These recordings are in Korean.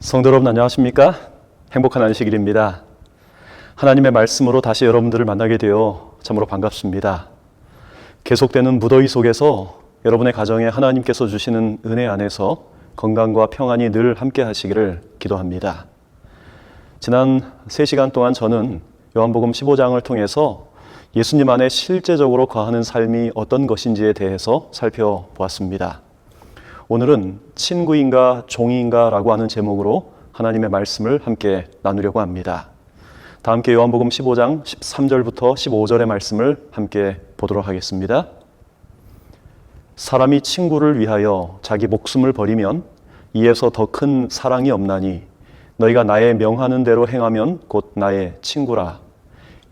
성도 여러분 안녕하십니까? 행복한 안식일입니다. 하나님의 말씀으로 다시 여러분들을 만나게 되어 참으로 반갑습니다. 계속되는 무더위 속에서 여러분의 가정에 하나님께서 주시는 은혜 안에서 건강과 평안이 늘 함께 하시기를 기도합니다. 지난 3시간 동안 저는 요한복음 15장을 통해서 예수님 안에 실제적으로 거하는 삶이 어떤 것인지에 대해서 살펴보았습니다. 오늘은 친구인가 종인가 라고 하는 제목으로 하나님의 말씀을 함께 나누려고 합니다. 다 함께 요한복음 15장 13절부터 15절의 말씀을 함께 보도록 하겠습니다. 사람이 친구를 위하여 자기 목숨을 버리면 이에서 더 큰 사랑이 없나니 너희가 나의 명하는 대로 행하면 곧 나의 친구라.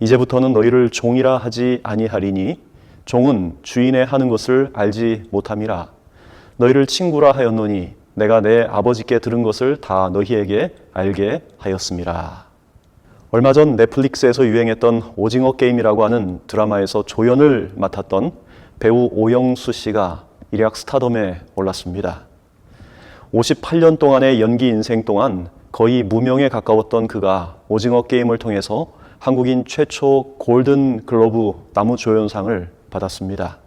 이제부터는 너희를 종이라 하지 아니하리니 종은 주인의 하는 것을 알지 못함이라. 너희를 친구라 하였노니 내가 내 아버지께 들은 것을 다 너희에게 알게 하였음이라. 얼마 전 넷플릭스에서 유행했던 오징어 게임이라고 하는 드라마에서 조연을 맡았던 배우 오영수 씨가 일약 스타덤에 올랐습니다. 58년 동안의 연기 인생 동안 거의 무명에 가까웠던 그가 오징어 게임을 통해서 한국인 최초 골든 글로브 나무조연상을 받았습니다.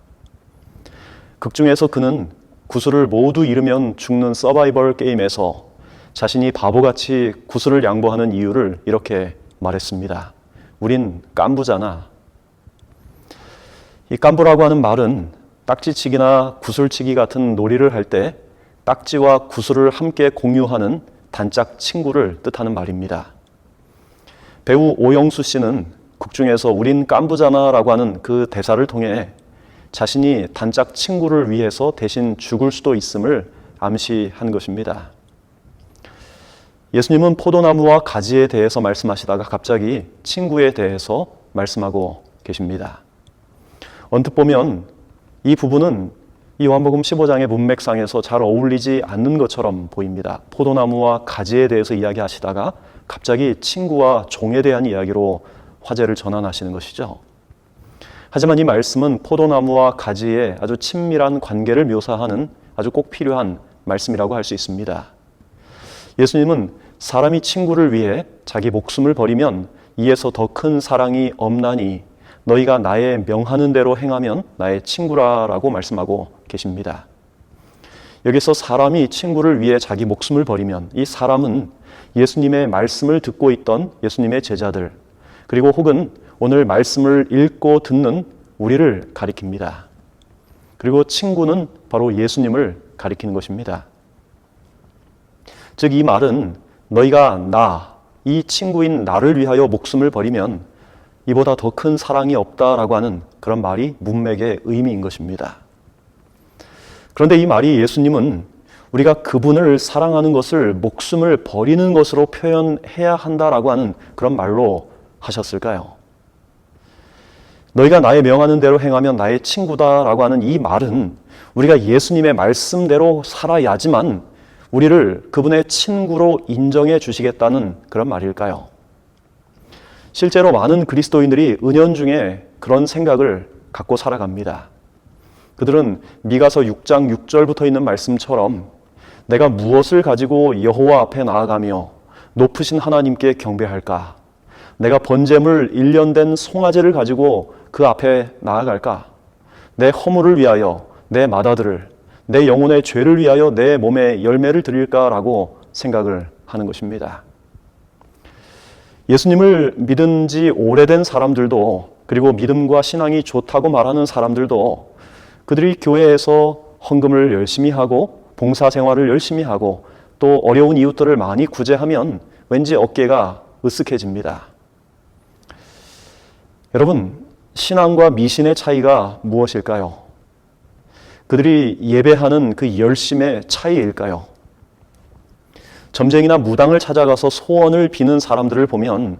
극중에서 그는 구슬을 모두 잃으면 죽는 서바이벌 게임에서 자신이 바보같이 구슬을 양보하는 이유를 이렇게 말했습니다. 우린 깐부잖아. 이 깐부라고 하는 말은 딱지치기나 구슬치기 같은 놀이를 할 때 딱지와 구슬을 함께 공유하는 단짝 친구를 뜻하는 말입니다. 배우 오영수 씨는 극중에서 우린 깐부잖아 라고 하는 그 대사를 통해 자신이 단짝 친구를 위해서 대신 죽을 수도 있음을 암시한 것입니다. 예수님은 포도나무와 가지에 대해서 말씀하시다가 갑자기 친구에 대해서 말씀하고 계십니다. 언뜻 보면 이 부분은 이 요한복음 15장의 문맥상에서 잘 어울리지 않는 것처럼 보입니다. 포도나무와 가지에 대해서 이야기하시다가 갑자기 친구와 종에 대한 이야기로 화제를 전환하시는 것이죠. 하지만 이 말씀은 포도나무와 가지의 아주 친밀한 관계를 묘사하는 아주 꼭 필요한 말씀이라고 할 수 있습니다. 예수님은 사람이 친구를 위해 자기 목숨을 버리면 이에서 더 큰 사랑이 없나니 너희가 나의 명하는 대로 행하면 나의 친구라라고 말씀하고 계십니다. 여기서 사람이 친구를 위해 자기 목숨을 버리면 이 사람은 예수님의 말씀을 듣고 있던 예수님의 제자들 그리고 혹은 오늘 말씀을 읽고 듣는 우리를 가리킵니다. 그리고 친구는 바로 예수님을 가리키는 것입니다. 즉 이 말은 너희가 이 친구인 나를 위하여 목숨을 버리면 이보다 더 큰 사랑이 없다라고 하는 그런 말이 문맥의 의미인 것입니다. 그런데 이 말이 예수님은 우리가 그분을 사랑하는 것을 목숨을 버리는 것으로 표현해야 한다라고 하는 그런 말로 하셨을까요? 너희가 나의 명하는 대로 행하면 나의 친구다라고 하는 이 말은 우리가 예수님의 말씀대로 살아야지만 우리를 그분의 친구로 인정해 주시겠다는 그런 말일까요? 실제로 많은 그리스도인들이 은연중에 그런 생각을 갖고 살아갑니다. 그들은 미가서 6장 6절부터 있는 말씀처럼 내가 무엇을 가지고 여호와 앞에 나아가며 높으신 하나님께 경배할까? 내가 번제물 1년 된 송아지를 가지고 그 앞에 나아갈까? 내 허물을 위하여 내 맏아들을, 내 영혼의 죄를 위하여 내 몸에 열매를 드릴까라고 생각을 하는 것입니다. 예수님을 믿은 지 오래된 사람들도 그리고 믿음과 신앙이 좋다고 말하는 사람들도 그들이 교회에서 헌금을 열심히 하고 봉사생활을 열심히 하고 또 어려운 이웃들을 많이 구제하면 왠지 어깨가 으쓱해집니다. 여러분, 신앙과 미신의 차이가 무엇일까요? 그들이 예배하는 그 열심의 차이일까요? 점쟁이나 무당을 찾아가서 소원을 비는 사람들을 보면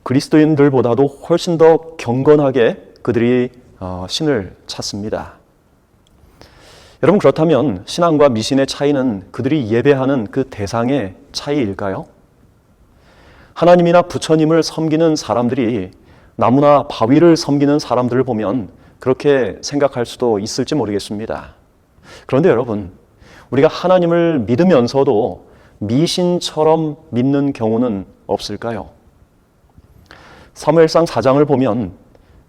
그리스도인들보다도 훨씬 더 경건하게 그들이 신을 찾습니다. 여러분, 그렇다면 신앙과 미신의 차이는 그들이 예배하는 그 대상의 차이일까요? 하나님이나 부처님을 섬기는 사람들이 나무나 바위를 섬기는 사람들을 보면 그렇게 생각할 수도 있을지 모르겠습니다. 그런데 여러분, 우리가 하나님을 믿으면서도 미신처럼 믿는 경우는 없을까요? 사무엘상 4장을 보면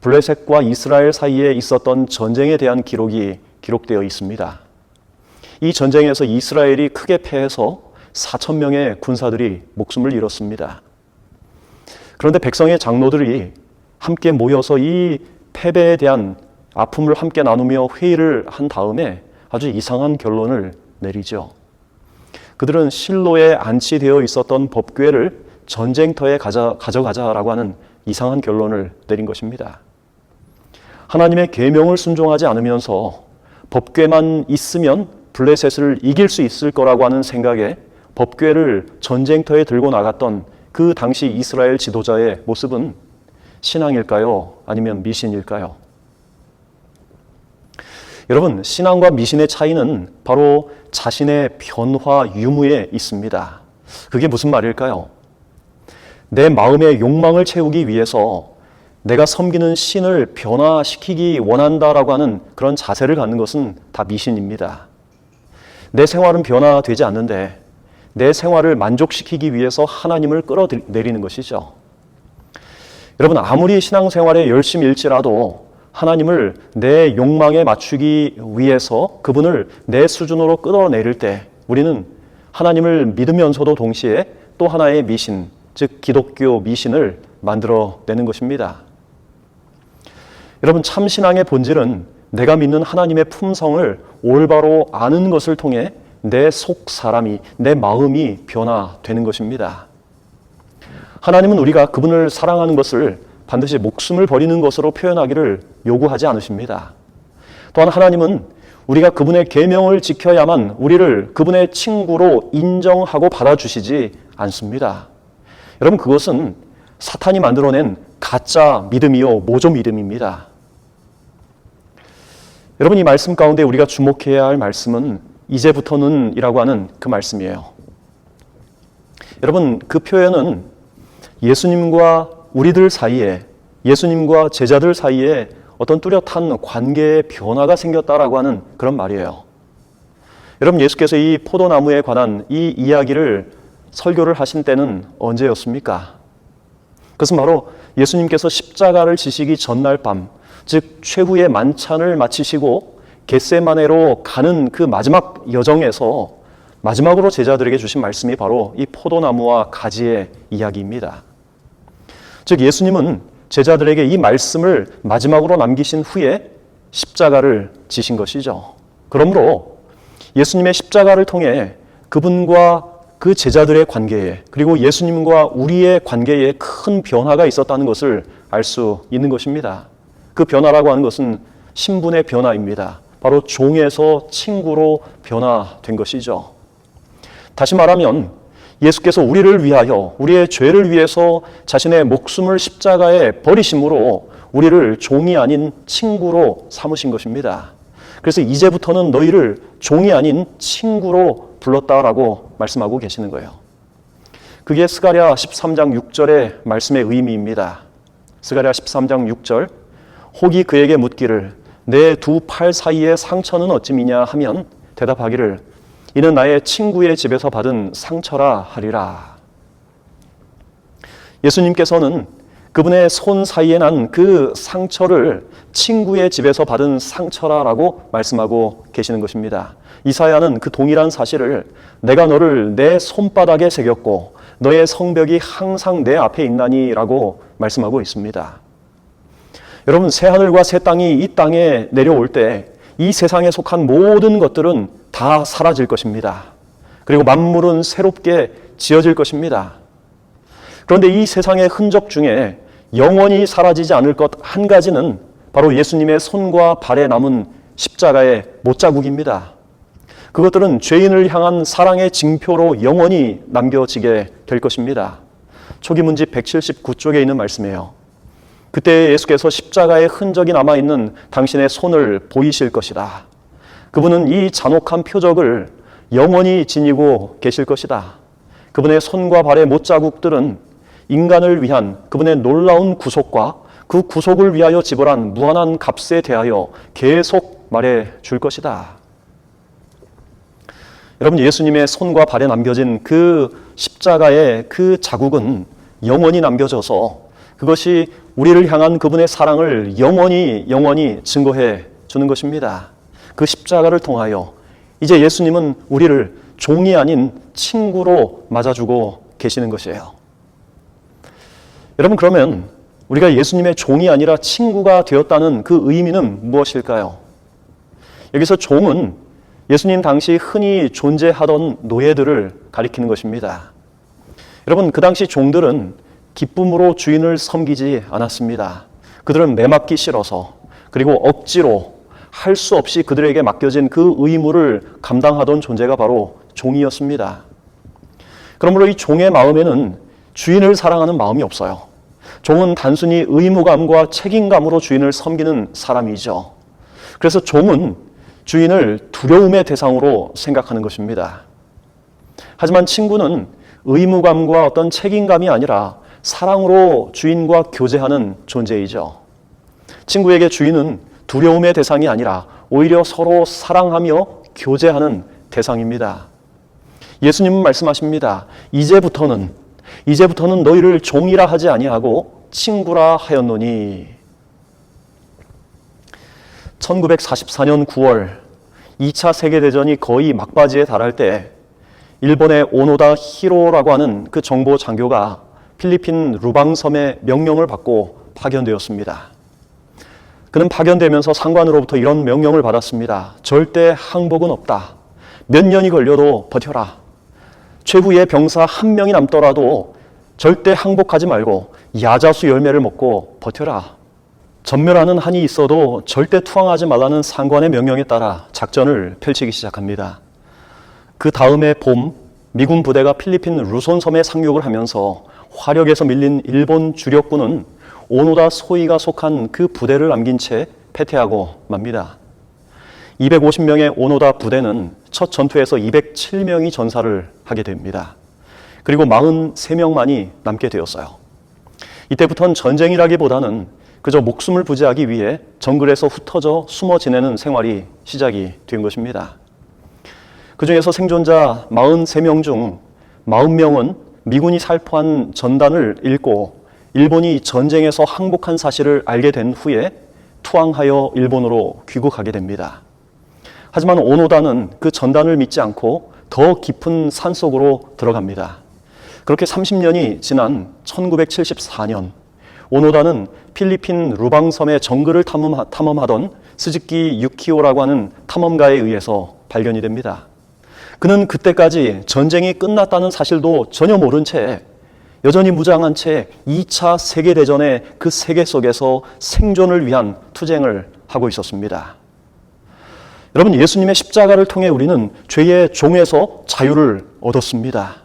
블레셋과 이스라엘 사이에 있었던 전쟁에 대한 기록이 기록되어 있습니다. 이 전쟁에서 이스라엘이 크게 패해서 4,000명의 군사들이 목숨을 잃었습니다. 그런데 백성의 장로들이 함께 모여서 이 패배에 대한 아픔을 함께 나누며 회의를 한 다음에 아주 이상한 결론을 내리죠. 그들은 실로에 안치되어 있었던 법궤를 전쟁터에 가져가자라고 하는 이상한 결론을 내린 것입니다. 하나님의 계명을 순종하지 않으면서 법궤만 있으면 블레셋을 이길 수 있을 거라고 하는 생각에 법궤를 전쟁터에 들고 나갔던 그 당시 이스라엘 지도자의 모습은 신앙일까요? 아니면 미신일까요? 여러분, 신앙과 미신의 차이는 바로 자신의 변화 유무에 있습니다. 그게 무슨 말일까요? 내 마음의 욕망을 채우기 위해서 내가 섬기는 신을 변화시키기 원한다라고 하는 그런 자세를 갖는 것은 다 미신입니다. 내 생활은 변화되지 않는데 내 생활을 만족시키기 위해서 하나님을 끌어내리는 것이죠. 여러분, 아무리 신앙생활에 열심일지라도 하나님을 내 욕망에 맞추기 위해서 그분을 내 수준으로 끌어내릴 때 우리는 하나님을 믿으면서도 동시에 또 하나의 미신, 즉 기독교 미신을 만들어내는 것입니다. 여러분, 참신앙의 본질은 내가 믿는 하나님의 품성을 올바로 아는 것을 통해 내 속 사람이, 내 마음이 변화되는 것입니다. 하나님은 우리가 그분을 사랑하는 것을 반드시 목숨을 버리는 것으로 표현하기를 요구하지 않으십니다. 또한 하나님은 우리가 그분의 계명을 지켜야만 우리를 그분의 친구로 인정하고 받아주시지 않습니다. 여러분, 그것은 사탄이 만들어낸 가짜 믿음이요 모조 믿음입니다. 여러분, 이 말씀 가운데 우리가 주목해야 할 말씀은 이제부터는 이라고 하는 그 말씀이에요. 여러분, 그 표현은 예수님과 우리들 사이에, 예수님과 제자들 사이에 어떤 뚜렷한 관계의 변화가 생겼다라고 하는 그런 말이에요. 여러분, 예수께서 이 포도나무에 관한 이 이야기를 설교를 하신 때는 언제였습니까? 그것은 바로 예수님께서 십자가를 지시기 전날 밤, 즉 최후의 만찬을 마치시고 겟세마네로 가는 그 마지막 여정에서 마지막으로 제자들에게 주신 말씀이 바로 이 포도나무와 가지의 이야기입니다. 즉 예수님은 제자들에게 이 말씀을 마지막으로 남기신 후에 십자가를 지신 것이죠. 그러므로 예수님의 십자가를 통해 그분과 그 제자들의 관계에, 그리고 예수님과 우리의 관계에 큰 변화가 있었다는 것을 알 수 있는 것입니다. 그 변화라고 하는 것은 신분의 변화입니다. 바로 종에서 친구로 변화된 것이죠. 다시 말하면 예수께서 우리를 위하여, 우리의 죄를 위해서 자신의 목숨을 십자가에 버리심으로 우리를 종이 아닌 친구로 삼으신 것입니다. 그래서 이제부터는 너희를 종이 아닌 친구로 불렀다라고 말씀하고 계시는 거예요. 그게 스가랴 13장 6절의 말씀의 의미입니다. 스가랴 13장 6절, 혹이 그에게 묻기를 내 두 팔 사이의 상처는 어찌미냐 하면 대답하기를 이는 나의 친구의 집에서 받은 상처라 하리라. 예수님께서는 그분의 손 사이에 난 그 상처를 친구의 집에서 받은 상처라라고 말씀하고 계시는 것입니다. 이사야는 그 동일한 사실을 내가 너를 내 손바닥에 새겼고 너의 성벽이 항상 내 앞에 있나니라고 말씀하고 있습니다. 여러분, 새하늘과 새 땅이 이 땅에 내려올 때 이 세상에 속한 모든 것들은 다 사라질 것입니다. 그리고 만물은 새롭게 지어질 것입니다. 그런데 이 세상의 흔적 중에 영원히 사라지지 않을 것 한 가지는 바로 예수님의 손과 발에 남은 십자가의 못자국입니다. 그것들은 죄인을 향한 사랑의 징표로 영원히 남겨지게 될 것입니다. 초기문집 179쪽에 있는 말씀이에요. 그때 예수께서 십자가의 흔적이 남아있는 당신의 손을 보이실 것이다. 그분은 이 잔혹한 표적을 영원히 지니고 계실 것이다. 그분의 손과 발의 못자국들은 인간을 위한 그분의 놀라운 구속과 그 구속을 위하여 지불한 무한한 값에 대하여 계속 말해 줄 것이다. 여러분, 예수님의 손과 발에 남겨진 그 십자가의 그 자국은 영원히 남겨져서 그것이 우리를 향한 그분의 사랑을 영원히 증거해 주는 것입니다. 그 십자가를 통하여 이제 예수님은 우리를 종이 아닌 친구로 맞아주고 계시는 것이에요. 여러분, 그러면 우리가 예수님의 종이 아니라 친구가 되었다는 그 의미는 무엇일까요? 여기서 종은 예수님 당시 흔히 존재하던 노예들을 가리키는 것입니다. 여러분, 그 당시 종들은 기쁨으로 주인을 섬기지 않았습니다. 그들은 매맞기 싫어서, 그리고 억지로 할 수 없이 그들에게 맡겨진 그 의무를 감당하던 존재가 바로 종이었습니다. 그러므로 이 종의 마음에는 주인을 사랑하는 마음이 없어요. 종은 단순히 의무감과 책임감으로 주인을 섬기는 사람이죠. 그래서 종은 주인을 두려움의 대상으로 생각하는 것입니다. 하지만 친구는 의무감과 어떤 책임감이 아니라 사랑으로 주인과 교제하는 존재이죠. 친구에게 주인은 두려움의 대상이 아니라 오히려 서로 사랑하며 교제하는 대상입니다. 예수님은 말씀하십니다. 이제부터는 너희를 종이라 하지 아니하고 친구라 하였노니. 1944년 9월 2차 세계대전이 거의 막바지에 달할 때 일본의 오노다 히로라고 하는 그 정보 장교가 필리핀 루방섬에 명령을 받고 파견되었습니다. 그는 파견되면서 상관으로부터 이런 명령을 받았습니다. 절대 항복은 없다. 몇 년이 걸려도 버텨라. 최후의 병사 한 명이 남더라도 절대 항복하지 말고 야자수 열매를 먹고 버텨라. 전멸하는 한이 있어도 절대 투항하지 말라는 상관의 명령에 따라 작전을 펼치기 시작합니다. 그 다음해 봄, 미군 부대가 필리핀 루손섬에 상륙을 하면서 화력에서 밀린 일본 주력군은 오노다 소이가 속한 그 부대를 남긴 채 패퇴하고 맙니다. 250명의 오노다 부대는 첫 전투에서 207명이 전사를 하게 됩니다. 그리고 43명만이 남게 되었어요. 이때부터는 전쟁이라기보다는 그저 목숨을 부지하기 위해 정글에서 흩어져 숨어 지내는 생활이 시작이 된 것입니다. 그 중에서 생존자 43명 중 40명은 미군이 살포한 전단을 읽고 일본이 전쟁에서 항복한 사실을 알게 된 후에 투항하여 일본으로 귀국하게 됩니다. 하지만 오노다는 그 전단을 믿지 않고 더 깊은 산속으로 들어갑니다. 그렇게 30년이 지난 1974년 오노다는 필리핀 루방섬의 정글을 탐험하던 스즈키 유키오라고 하는 탐험가에 의해서 발견이 됩니다. 그는 그때까지 전쟁이 끝났다는 사실도 전혀 모른 채 여전히 무장한 채 2차 세계대전의 그 세계 속에서 생존을 위한 투쟁을 하고 있었습니다. 여러분, 예수님의 십자가를 통해 우리는 죄의 종에서 자유를 얻었습니다.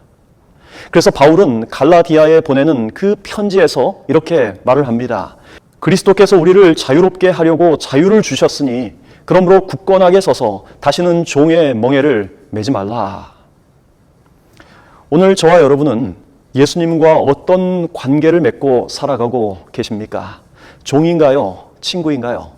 그래서 바울은 갈라디아에 보내는 그 편지에서 이렇게 말을 합니다. 그리스도께서 우리를 자유롭게 하려고 자유를 주셨으니 그러므로 굳건하게 서서 다시는 종의 멍에를 매지 말라. 오늘 저와 여러분은 예수님과 어떤 관계를 맺고 살아가고 계십니까? 종인가요? 친구인가요?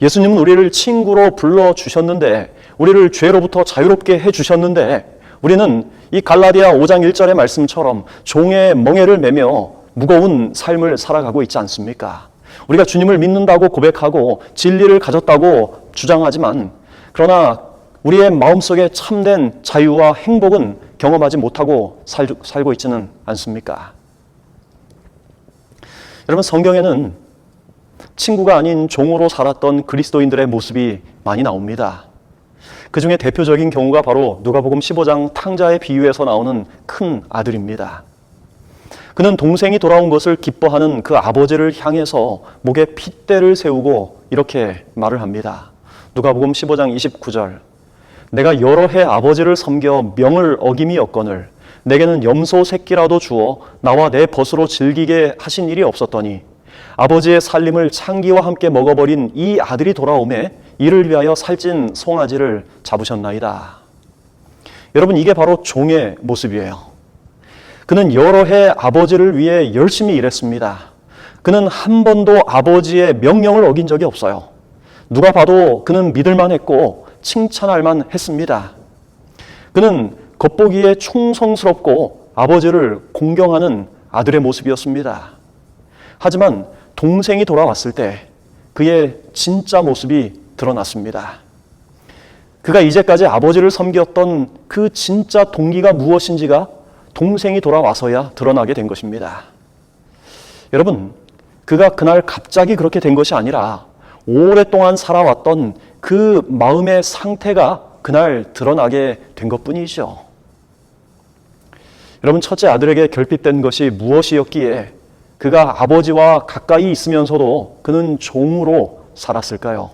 예수님은 우리를 친구로 불러주셨는데, 우리를 죄로부터 자유롭게 해주셨는데, 우리는 이 갈라디아 5장 1절의 말씀처럼 종의 멍에를 매며 무거운 삶을 살아가고 있지 않습니까? 우리가 주님을 믿는다고 고백하고 진리를 가졌다고 주장하지만, 그러나 우리의 마음속에 참된 자유와 행복은 경험하지 못하고 살고 있지는 않습니까? 여러분, 성경에는 친구가 아닌 종으로 살았던 그리스도인들의 모습이 많이 나옵니다. 그 중에 대표적인 경우가 바로 누가복음 15장 탕자의 비유에서 나오는 큰 아들입니다. 그는 동생이 돌아온 것을 기뻐하는 그 아버지를 향해서 목에 핏대를 세우고 이렇게 말을 합니다. 누가복음 15장 29절. 내가 여러 해 아버지를 섬겨 명을 어김이 없거늘 내게는 염소 새끼라도 주어 나와 내 벗으로 즐기게 하신 일이 없었더니 아버지의 살림을 창기와 함께 먹어버린 이 아들이 돌아오매 이를 위하여 살찐 송아지를 잡으셨나이다. 여러분, 이게 바로 종의 모습이에요. 그는 여러 해 아버지를 위해 열심히 일했습니다. 그는 한 번도 아버지의 명령을 어긴 적이 없어요. 누가 봐도 그는 믿을만 했고 칭찬할 만 했습니다. 그는 겉보기에 충성스럽고 아버지를 공경하는 아들의 모습이었습니다. 하지만 동생이 돌아왔을 때 그의 진짜 모습이 드러났습니다. 그가 이제까지 아버지를 섬겼던 그 진짜 동기가 무엇인지가 동생이 돌아와서야 드러나게 된 것입니다. 여러분, 그가 그날 갑자기 그렇게 된 것이 아니라 오랫동안 살아왔던 그 마음의 상태가 그날 드러나게 된 것뿐이죠. 여러분, 첫째 아들에게 결핍된 것이 무엇이었기에 그가 아버지와 가까이 있으면서도 그는 종으로 살았을까요?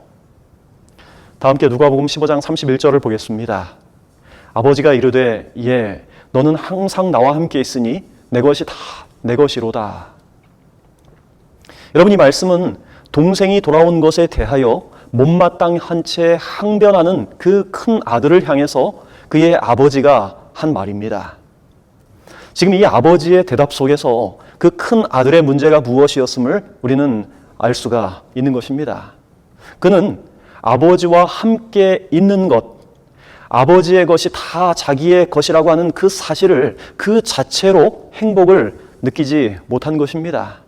다 함께 누가복음 15장 31절을 보겠습니다. 아버지가 이르되 예, 너는 항상 나와 함께 있으니 내 것이 다 내 것이로다. 여러분, 이 말씀은 동생이 돌아온 것에 대하여 못마땅한 채 항변하는 그 큰 아들을 향해서 그의 아버지가 한 말입니다. 지금 이 아버지의 대답 속에서 그 큰 아들의 문제가 무엇이었음을 우리는 알 수가 있는 것입니다. 그는 아버지와 함께 있는 것, 아버지의 것이 다 자기의 것이라고 하는 그 사실을 그 자체로 행복을 느끼지 못한 것입니다.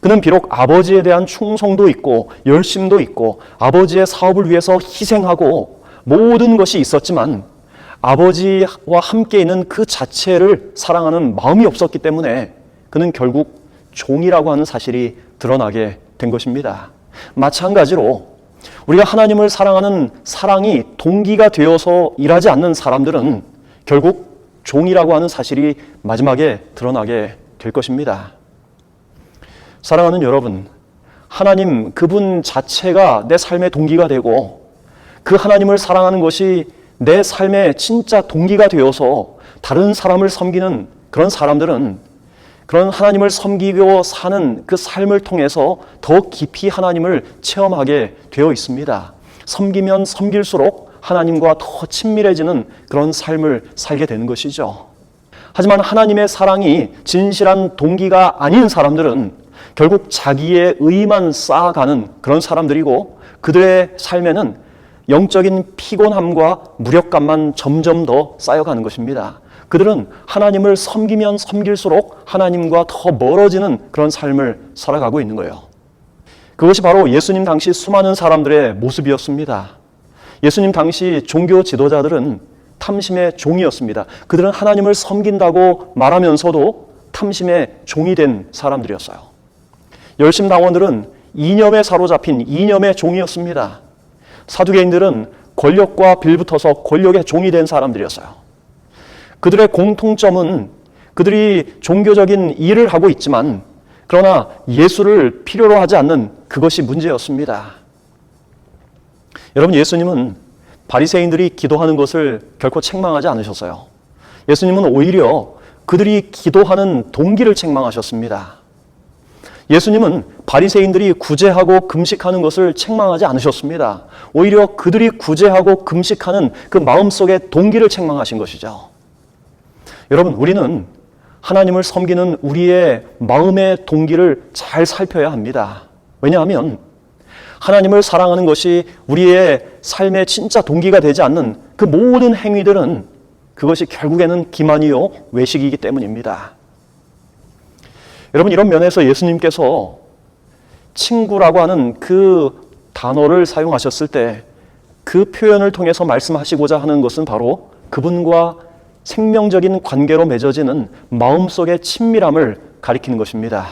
그는 비록 아버지에 대한 충성도 있고 열심도 있고 아버지의 사업을 위해서 희생하고 모든 것이 있었지만 아버지와 함께 있는 그 자체를 사랑하는 마음이 없었기 때문에 그는 결국 종이라고 하는 사실이 드러나게 된 것입니다. 마찬가지로 우리가 하나님을 사랑하는 사랑이 동기가 되어서 일하지 않는 사람들은 결국 종이라고 하는 사실이 마지막에 드러나게 될 것입니다. 사랑하는 여러분, 하나님 그분 자체가 내 삶의 동기가 되고 그 하나님을 사랑하는 것이 내 삶의 진짜 동기가 되어서 다른 사람을 섬기는 그런 사람들은 그런 하나님을 섬기고 사는 그 삶을 통해서 더 깊이 하나님을 체험하게 되어 있습니다. 섬기면 섬길수록 하나님과 더 친밀해지는 그런 삶을 살게 되는 것이죠. 하지만 하나님의 사랑이 진실한 동기가 아닌 사람들은 결국 자기의 의만 쌓아가는 그런 사람들이고 그들의 삶에는 영적인 피곤함과 무력감만 점점 더 쌓여가는 것입니다. 그들은 하나님을 섬기면 섬길수록 하나님과 더 멀어지는 그런 삶을 살아가고 있는 거예요. 그것이 바로 예수님 당시 수많은 사람들의 모습이었습니다. 예수님 당시 종교 지도자들은 탐심의 종이었습니다. 그들은 하나님을 섬긴다고 말하면서도 탐심의 종이 된 사람들이었어요. 열심당원들은 이념에 사로잡힌 이념의 종이었습니다. 사두개인들은 권력과 빌붙어서 권력의 종이 된 사람들이었어요. 그들의 공통점은 그들이 종교적인 일을 하고 있지만 그러나 예수를 필요로 하지 않는 그것이 문제였습니다. 여러분, 예수님은 바리새인들이 기도하는 것을 결코 책망하지 않으셨어요. 예수님은 오히려 그들이 기도하는 동기를 책망하셨습니다. 예수님은 바리새인들이 구제하고 금식하는 것을 책망하지 않으셨습니다. 오히려 그들이 구제하고 금식하는 그 마음속의 동기를 책망하신 것이죠. 여러분, 우리는 하나님을 섬기는 우리의 마음의 동기를 잘 살펴야 합니다. 왜냐하면 하나님을 사랑하는 것이 우리의 삶의 진짜 동기가 되지 않는 그 모든 행위들은 그것이 결국에는 기만이요 외식이기 때문입니다. 여러분, 이런 면에서 예수님께서 친구라고 하는 그 단어를 사용하셨을 때 그 표현을 통해서 말씀하시고자 하는 것은 바로 그분과 생명적인 관계로 맺어지는 마음속의 친밀함을 가리키는 것입니다.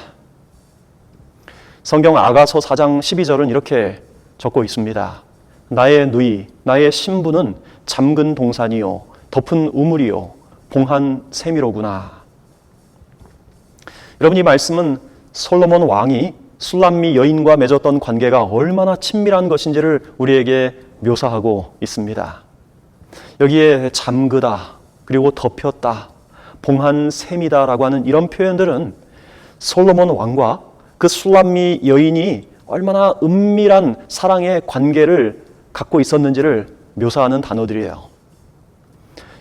성경 아가서 4장 12절은 이렇게 적고 있습니다. 나의 누이, 나의 신부는 잠근 동산이요 덮은 우물이요 봉한 샘이로구나. 여러분, 이 말씀은 솔로몬 왕이 술람미 여인과 맺었던 관계가 얼마나 친밀한 것인지를 우리에게 묘사하고 있습니다. 여기에 잠그다, 그리고 덮였다, 봉한 샘이다라고 하는 이런 표현들은 솔로몬 왕과 그 술람미 여인이 얼마나 은밀한 사랑의 관계를 갖고 있었는지를 묘사하는 단어들이에요.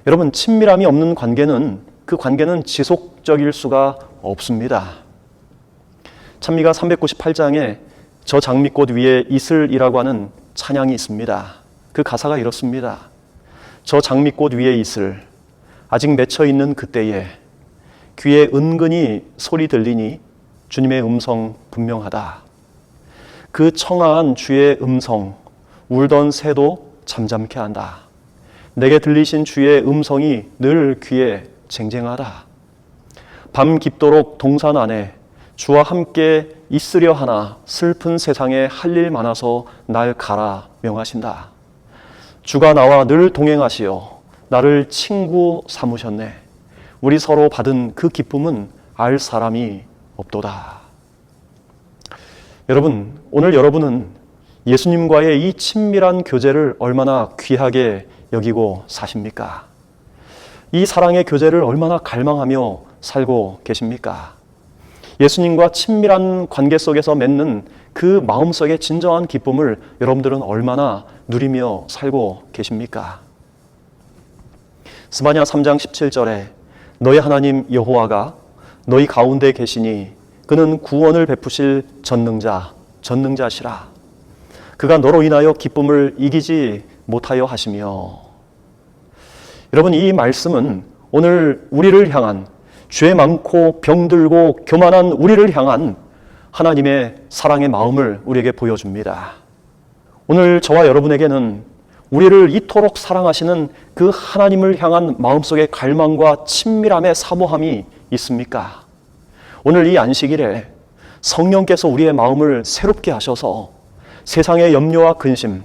여러분, 친밀함이 없는 관계는 그 관계는 지속적일 수가 없습니다. 찬미가 398장에 저 장미꽃 위에 이슬이라고 하는 찬양이 있습니다. 그 가사가 이렇습니다. 저 장미꽃 위에 있을 아직 맺혀 있는 그때에 귀에 은근히 소리 들리니 주님의 음성 분명하다. 그 청아한 주의 음성 울던 새도 잠잠케 한다. 내게 들리신 주의 음성이 늘 귀에 쟁쟁하다. 밤 깊도록 동산 안에 주와 함께 있으려 하나 슬픈 세상에 할 일 많아서 날 가라 명하신다. 주가 나와 늘 동행하시어 나를 친구 삼으셨네. 우리 서로 받은 그 기쁨은 알 사람이 없도다. 여러분, 오늘 여러분은 예수님과의 이 친밀한 교제를 얼마나 귀하게 여기고 사십니까? 이 사랑의 교제를 얼마나 갈망하며 살고 계십니까? 예수님과 친밀한 관계 속에서 맺는 그 마음속의 진정한 기쁨을 여러분들은 얼마나 누리며 살고 계십니까? 스바냐 3장 17절에 너희 하나님 여호와가 너희 가운데 계시니 그는 구원을 베푸실 전능자시라. 그가 너로 인하여 기쁨을 이기지 못하여 하시며. 여러분, 이 말씀은 오늘 우리를 향한 죄 많고 병들고 교만한 우리를 향한 하나님의 사랑의 마음을 우리에게 보여줍니다. 오늘 저와 여러분에게는 우리를 이토록 사랑하시는 그 하나님을 향한 마음속의 갈망과 친밀함의 사모함이 있습니까? 오늘 이 안식일에 성령께서 우리의 마음을 새롭게 하셔서 세상의 염려와 근심,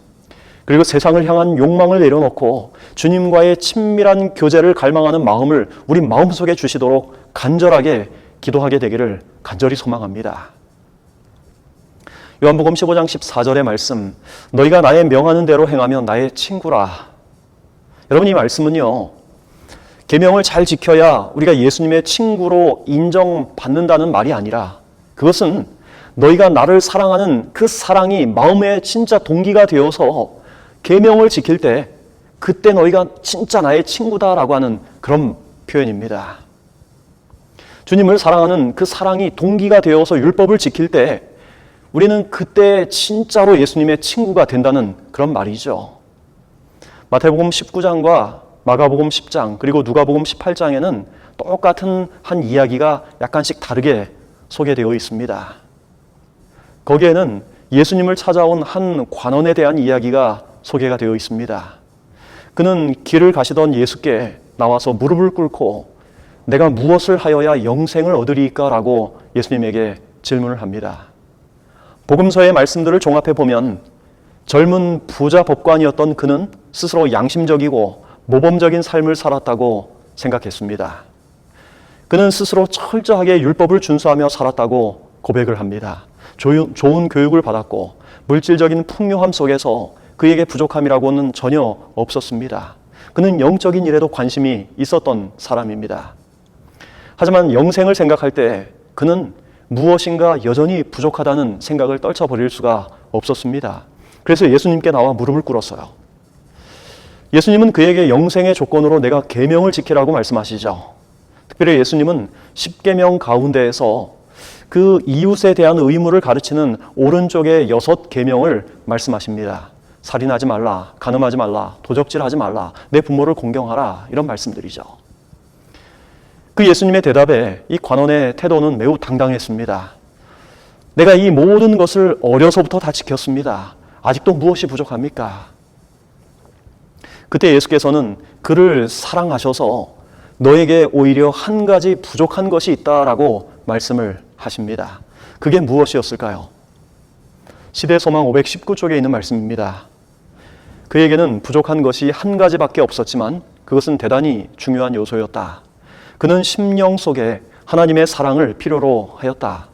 그리고 세상을 향한 욕망을 내려놓고 주님과의 친밀한 교제를 갈망하는 마음을 우리 마음속에 주시도록 간절하게 기도하게 되기를 간절히 소망합니다. 요한복음 15장 14절의 말씀, 너희가 나의 명하는 대로 행하면 나의 친구라. 여러분, 이 말씀은요, 계명을 잘 지켜야 우리가 예수님의 친구로 인정받는다는 말이 아니라, 그것은 너희가 나를 사랑하는 그 사랑이 마음의 진짜 동기가 되어서 계명을 지킬 때 그때 너희가 진짜 나의 친구다라고 하는 그런 표현입니다. 주님을 사랑하는 그 사랑이 동기가 되어서 율법을 지킬 때 우리는 그때 진짜로 예수님의 친구가 된다는 그런 말이죠. 마태복음 19장과 마가복음 10장 그리고 누가복음 18장에는 똑같은 한 이야기가 약간씩 다르게 소개되어 있습니다. 거기에는 예수님을 찾아온 한 관원에 대한 이야기가 소개가 되어 있습니다. 그는 길을 가시던 예수께 나와서 무릎을 꿇고 내가 무엇을 하여야 영생을 얻으리까? 라고 예수님에게 질문을 합니다. 복음서의 말씀들을 종합해 보면 젊은 부자 법관이었던 그는 스스로 양심적이고 모범적인 삶을 살았다고 생각했습니다. 그는 스스로 철저하게 율법을 준수하며 살았다고 고백을 합니다. 좋은 교육을 받았고 물질적인 풍요함 속에서 그에게 부족함이라고는 전혀 없었습니다. 그는 영적인 일에도 관심이 있었던 사람입니다. 하지만 영생을 생각할 때 그는 무엇인가 여전히 부족하다는 생각을 떨쳐버릴 수가 없었습니다. 그래서 예수님께 나와 무릎을 꿇었어요. 예수님은 그에게 영생의 조건으로 내가 계명을 지키라고 말씀하시죠. 특별히 예수님은 10계명 가운데에서 그 이웃에 대한 의무를 가르치는 오른쪽의 6계명을 말씀하십니다. 살인하지 말라, 간음하지 말라, 도적질하지 말라, 내 부모를 공경하라, 이런 말씀들이죠. 그 예수님의 대답에 이 관원의 태도는 매우 당당했습니다. 내가 이 모든 것을 어려서부터 다 지켰습니다. 아직도 무엇이 부족합니까? 그때 예수께서는 그를 사랑하셔서 너에게 오히려 한 가지 부족한 것이 있다라고 말씀을 하십니다. 그게 무엇이었을까요? 시대소망 519쪽에 있는 말씀입니다. 그에게는 부족한 것이 한 가지밖에 없었지만 그것은 대단히 중요한 요소였다. 그는 심령 속에 하나님의 사랑을 필요로 하였다.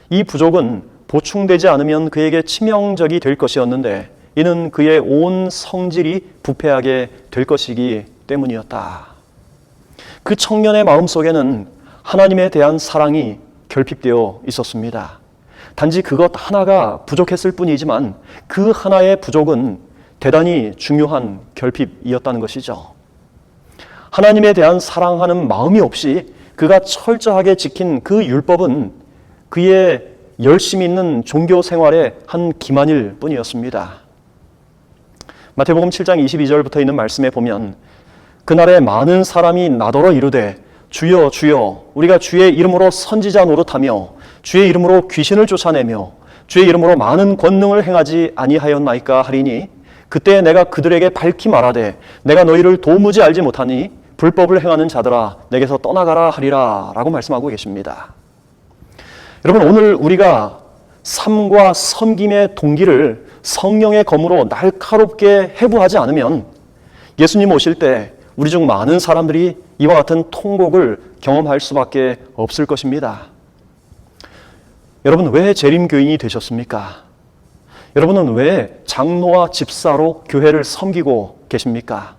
이 부족은 보충되지 않으면 그에게 치명적이 될 것이었는데 이는 그의 온 성질이 부패하게 될 것이기 때문이었다. 그 청년의 마음속에는 하나님에 대한 사랑이 결핍되어 있었습니다. 단지 그것 하나가 부족했을 뿐이지만 그 하나의 부족은 대단히 중요한 결핍이었다는 것이죠. 하나님에 대한 사랑하는 마음이 없이 그가 철저하게 지킨 그 율법은 그의 열심히 있는 종교 생활의 한 기만일 뿐이었습니다. 마태복음 7장 22절부터 있는 말씀에 보면 그날에 많은 사람이 나더러 이르되 주여 주여 우리가 주의 이름으로 선지자 노릇하며 주의 이름으로 귀신을 쫓아내며 주의 이름으로 많은 권능을 행하지 아니하였나이까 하리니 그때 내가 그들에게 밝히 말하되 내가 너희를 도무지 알지 못하니 불법을 행하는 자들아 내게서 떠나가라 하리라 라고 말씀하고 계십니다. 여러분, 오늘 우리가 삶과 섬김의 동기를 성령의 검으로 날카롭게 해부하지 않으면 예수님 오실 때 우리 중 많은 사람들이 이와 같은 통곡을 경험할 수밖에 없을 것입니다. 여러분, 왜 재림교인이 되셨습니까? 여러분은 왜 장로와 집사로 교회를 섬기고 계십니까?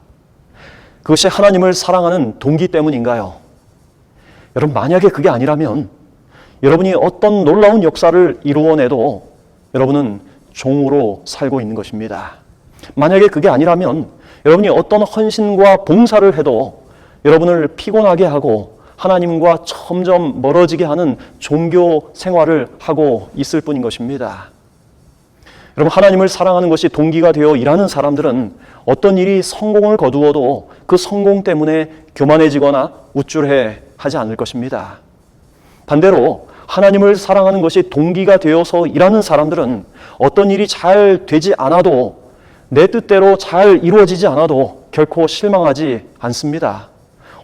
그것이 하나님을 사랑하는 동기 때문인가요? 여러분, 만약에 그게 아니라면 여러분이 어떤 놀라운 역사를 이루어내도 여러분은 종으로 살고 있는 것입니다. 만약에 그게 아니라면 여러분이 어떤 헌신과 봉사를 해도 여러분을 피곤하게 하고 하나님과 점점 멀어지게 하는 종교 생활을 하고 있을 뿐인 것입니다. 여러분, 하나님을 사랑하는 것이 동기가 되어 일하는 사람들은 어떤 일이 성공을 거두어도 그 성공 때문에 교만해지거나 우쭐해 하지 않을 것입니다. 반대로 하나님을 사랑하는 것이 동기가 되어서 일하는 사람들은 어떤 일이 잘 되지 않아도 내 뜻대로 잘 이루어지지 않아도 결코 실망하지 않습니다.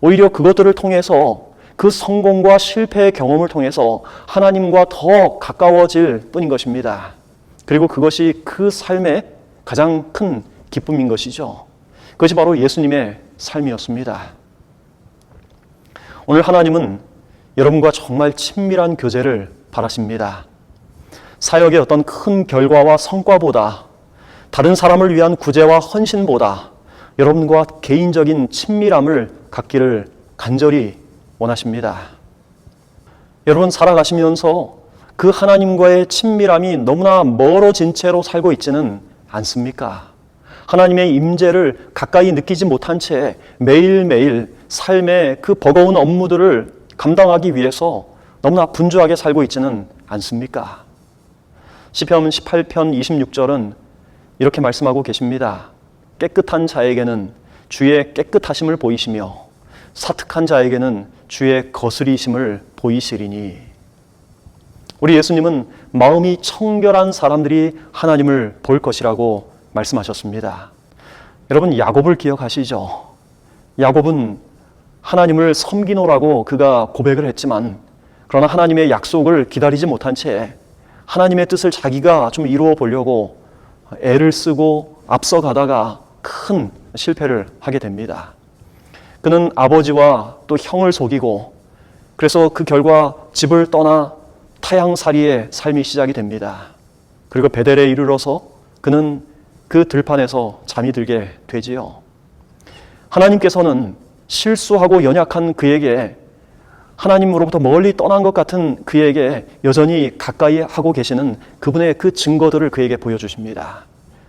오히려 그것들을 통해서 그 성공과 실패의 경험을 통해서 하나님과 더 가까워질 뿐인 것입니다. 그리고 그것이 그 삶의 가장 큰 기쁨인 것이죠. 그것이 바로 예수님의 삶이었습니다. 오늘 하나님은 여러분과 정말 친밀한 교제를 바라십니다. 사역의 어떤 큰 결과와 성과보다 다른 사람을 위한 구제와 헌신보다 여러분과 개인적인 친밀함을 갖기를 간절히 원하십니다. 여러분, 살아가시면서 그 하나님과의 친밀함이 너무나 멀어진 채로 살고 있지는 않습니까? 하나님의 임재를 가까이 느끼지 못한 채 매일매일 삶의 그 버거운 업무들을 감당하기 위해서 너무나 분주하게 살고 있지는 않습니까? 시편 18편 26절은 이렇게 말씀하고 계십니다. 깨끗한 자에게는 주의 깨끗하심을 보이시며 사특한 자에게는 주의 거스리심을 보이시리니. 우리 예수님은 마음이 청결한 사람들이 하나님을 볼 것이라고 말씀하셨습니다. 여러분, 야곱을 기억하시죠? 야곱은 하나님을 섬기노라고 그가 고백을 했지만 그러나 하나님의 약속을 기다리지 못한 채 하나님의 뜻을 자기가 좀 이루어 보려고 애를 쓰고 앞서가다가 큰 실패를 하게 됩니다. 그는 아버지와 또 형을 속이고 그래서 그 결과 집을 떠나 타향살이의 삶이 시작이 됩니다. 그리고 베델에 이르러서 그는 그 들판에서 잠이 들게 되지요. 하나님께서는 실수하고 연약한 그에게, 하나님으로부터 멀리 떠난 것 같은 그에게 여전히 가까이 하고 계시는 그분의 그 증거들을 그에게 보여주십니다.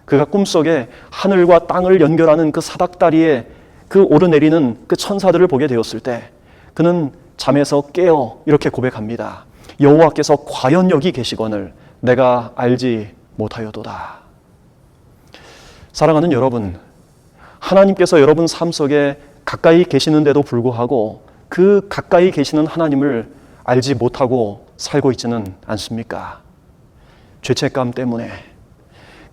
그가 꿈속에 하늘과 땅을 연결하는 그 사닥다리에 그 오르내리는 그 천사들을 보게 되었을 때 그는 잠에서 깨어 이렇게 고백합니다. 여호와께서 과연 여기 계시거늘 내가 알지 못하여도다. 사랑하는 여러분, 하나님께서 여러분 삶 속에 가까이 계시는데도 불구하고 그 가까이 계시는 하나님을 알지 못하고 살고 있지는 않습니까? 죄책감 때문에,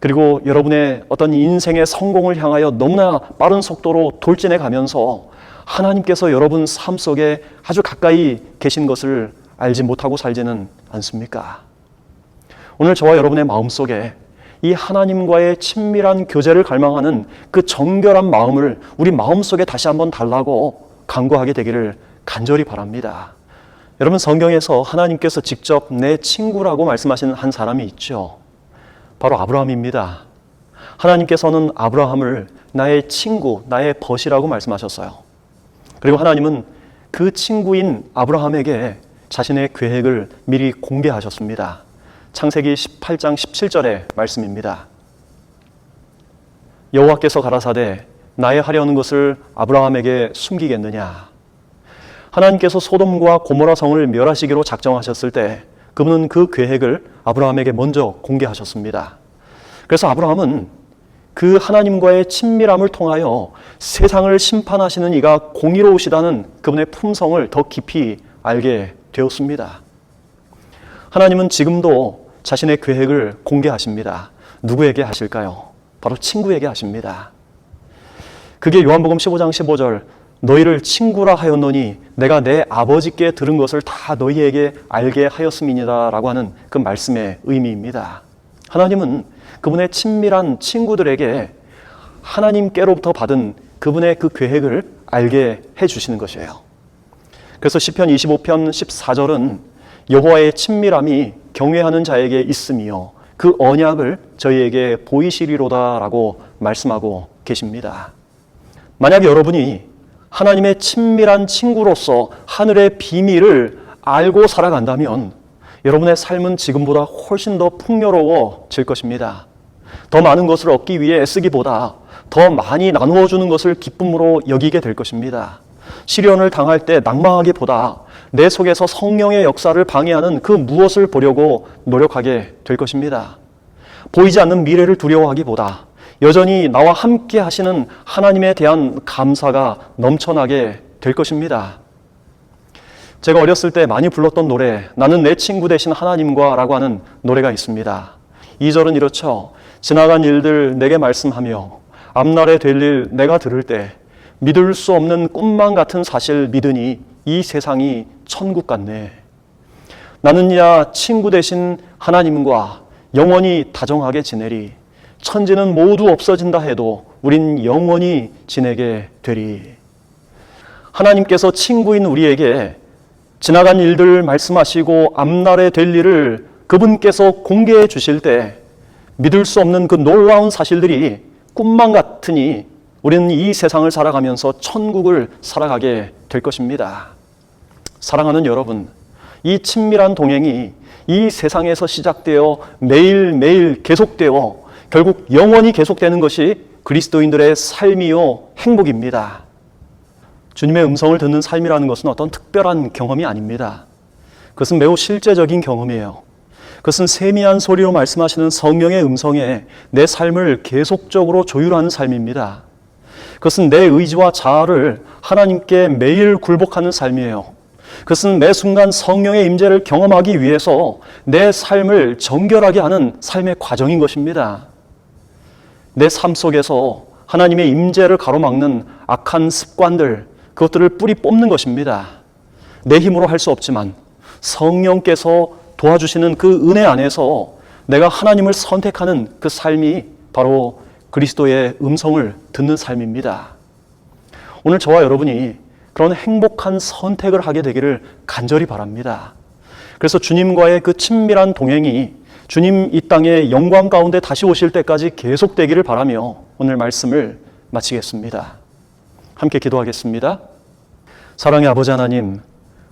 그리고 여러분의 어떤 인생의 성공을 향하여 너무나 빠른 속도로 돌진해 가면서 하나님께서 여러분 삶 속에 아주 가까이 계신 것을 알지 못하고 살지는 않습니까? 오늘 저와 여러분의 마음속에 이 하나님과의 친밀한 교제를 갈망하는 그 정결한 마음을 우리 마음속에 다시 한번 달라고 간구하게 되기를 간절히 바랍니다. 여러분, 성경에서 하나님께서 직접 내 친구라고 말씀하시는 한 사람이 있죠. 바로 아브라함입니다. 하나님께서는 아브라함을 나의 친구, 나의 벗이라고 말씀하셨어요. 그리고 하나님은 그 친구인 아브라함에게 자신의 계획을 미리 공개하셨습니다. 창세기 18장 17절의 말씀입니다. 여호와께서 가라사대 나의 하려는 것을 아브라함에게 숨기겠느냐. 하나님께서 소돔과 고모라 성을 멸하시기로 작정하셨을 때 그분은 그 계획을 아브라함에게 먼저 공개하셨습니다. 그래서 아브라함은 그 하나님과의 친밀함을 통하여 세상을 심판하시는 이가 공의로우시다는 그분의 품성을 더 깊이 알게 되었습니다. 하나님은 지금도 자신의 계획을 공개하십니다. 누구에게 하실까요? 바로 친구에게 하십니다. 그게 요한복음 15장 15절, 너희를 친구라 하였노니 내가 내 아버지께 들은 것을 다 너희에게 알게 하였음이니라 라고 하는 그 말씀의 의미입니다. 하나님은 그분의 친밀한 친구들에게 하나님께로부터 받은 그분의 그 계획을 알게 해주시는 것이에요. 그래서 시편 25편 14절은 여호와의 친밀함이 경외하는 자에게 있으며 그 언약을 저희에게 보이시리로다 라고 말씀하고 계십니다. 만약 여러분이 하나님의 친밀한 친구로서 하늘의 비밀을 알고 살아간다면 여러분의 삶은 지금보다 훨씬 더 풍요로워질 것입니다. 더 많은 것을 얻기 위해 애쓰기보다 더 많이 나누어 주는 것을 기쁨으로 여기게 될 것입니다. 시련을 당할 때 낙망하기보다 내 속에서 성령의 역사를 방해하는 그 무엇을 보려고 노력하게 될 것입니다. 보이지 않는 미래를 두려워하기보다 여전히 나와 함께 하시는 하나님에 대한 감사가 넘쳐나게 될 것입니다. 제가 어렸을 때 많이 불렀던 노래, 나는 내 친구 되신 하나님과 라고 하는 노래가 있습니다. 2절은 이렇죠. 지나간 일들 내게 말씀하며 앞날에 될 일 내가 들을 때 믿을 수 없는 꿈만 같은 사실 믿으니 이 세상이 천국 같네. 나는야 친구 되신 하나님과 영원히 다정하게 지내리. 천지는 모두 없어진다 해도 우린 영원히 지내게 되리. 하나님께서 친구인 우리에게 지나간 일들 말씀하시고 앞날에 될 일을 그분께서 공개해 주실 때 믿을 수 없는 그 놀라운 사실들이 꿈만 같으니 우리는 이 세상을 살아가면서 천국을 살아가게 될 것입니다. 사랑하는 여러분, 이 친밀한 동행이 이 세상에서 시작되어 매일매일 계속되어 결국 영원히 계속되는 것이 그리스도인들의 삶이요 행복입니다. 주님의 음성을 듣는 삶이라는 것은 어떤 특별한 경험이 아닙니다. 그것은 매우 실제적인 경험이에요. 그것은 세미한 소리로 말씀하시는 성령의 음성에 내 삶을 계속적으로 조율하는 삶입니다. 그것은 내 의지와 자아를 하나님께 매일 굴복하는 삶이에요. 그것은 매 순간 성령의 임재를 경험하기 위해서 내 삶을 정결하게 하는 삶의 과정인 것입니다. 내 삶 속에서 하나님의 임재를 가로막는 악한 습관들, 그것들을 뿌리 뽑는 것입니다. 내 힘으로 할 수 없지만 성령께서 도와주시는 그 은혜 안에서 내가 하나님을 선택하는 그 삶이 바로 그리스도의 음성을 듣는 삶입니다. 오늘 저와 여러분이 그런 행복한 선택을 하게 되기를 간절히 바랍니다. 그래서 주님과의 그 친밀한 동행이 주님 이 땅의 영광 가운데 다시 오실 때까지 계속되기를 바라며 오늘 말씀을 마치겠습니다. 함께 기도하겠습니다. 사랑의 아버지 하나님,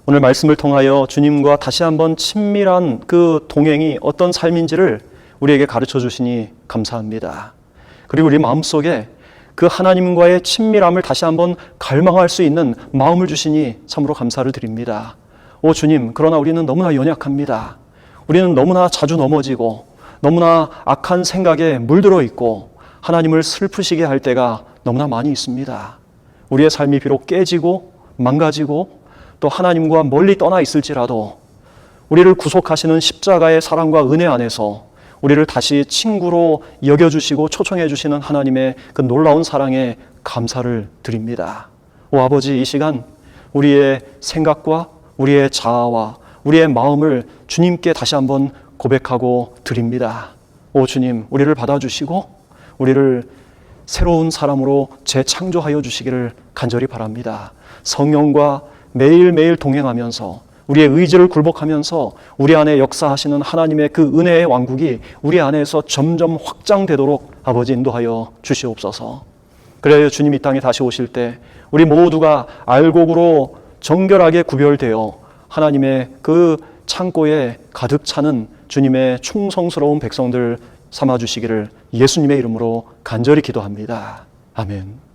오늘 말씀을 통하여 주님과 다시 한번 친밀한 그 동행이 어떤 삶인지를 우리에게 가르쳐 주시니 감사합니다. 그리고 우리 마음속에 그 하나님과의 친밀함을 다시 한번 갈망할 수 있는 마음을 주시니 참으로 감사를 드립니다. 오 주님, 그러나 우리는 너무나 연약합니다. 우리는 너무나 자주 넘어지고 너무나 악한 생각에 물들어 있고 하나님을 슬프시게 할 때가 너무나 많이 있습니다. 우리의 삶이 비록 깨지고 망가지고 또 하나님과 멀리 떠나 있을지라도 우리를 구속하시는 십자가의 사랑과 은혜 안에서 우리를 다시 친구로 여겨주시고 초청해 주시는 하나님의 그 놀라운 사랑에 감사를 드립니다. 오 아버지, 이 시간 우리의 생각과 우리의 자아와 우리의 마음을 주님께 다시 한번 고백하고 드립니다. 오 주님, 우리를 받아주시고 우리를 새로운 사람으로 재창조하여 주시기를 간절히 바랍니다. 성령과 매일매일 동행하면서 우리의 의지를 굴복하면서 우리 안에 역사하시는 하나님의 그 은혜의 왕국이 우리 안에서 점점 확장되도록 아버지 인도하여 주시옵소서. 그래야 주님 이 땅에 다시 오실 때 우리 모두가 알곡으로 정결하게 구별되어 하나님의 그 창고에 가득 차는 주님의 충성스러운 백성들 삼아주시기를 예수님의 이름으로 간절히 기도합니다. 아멘.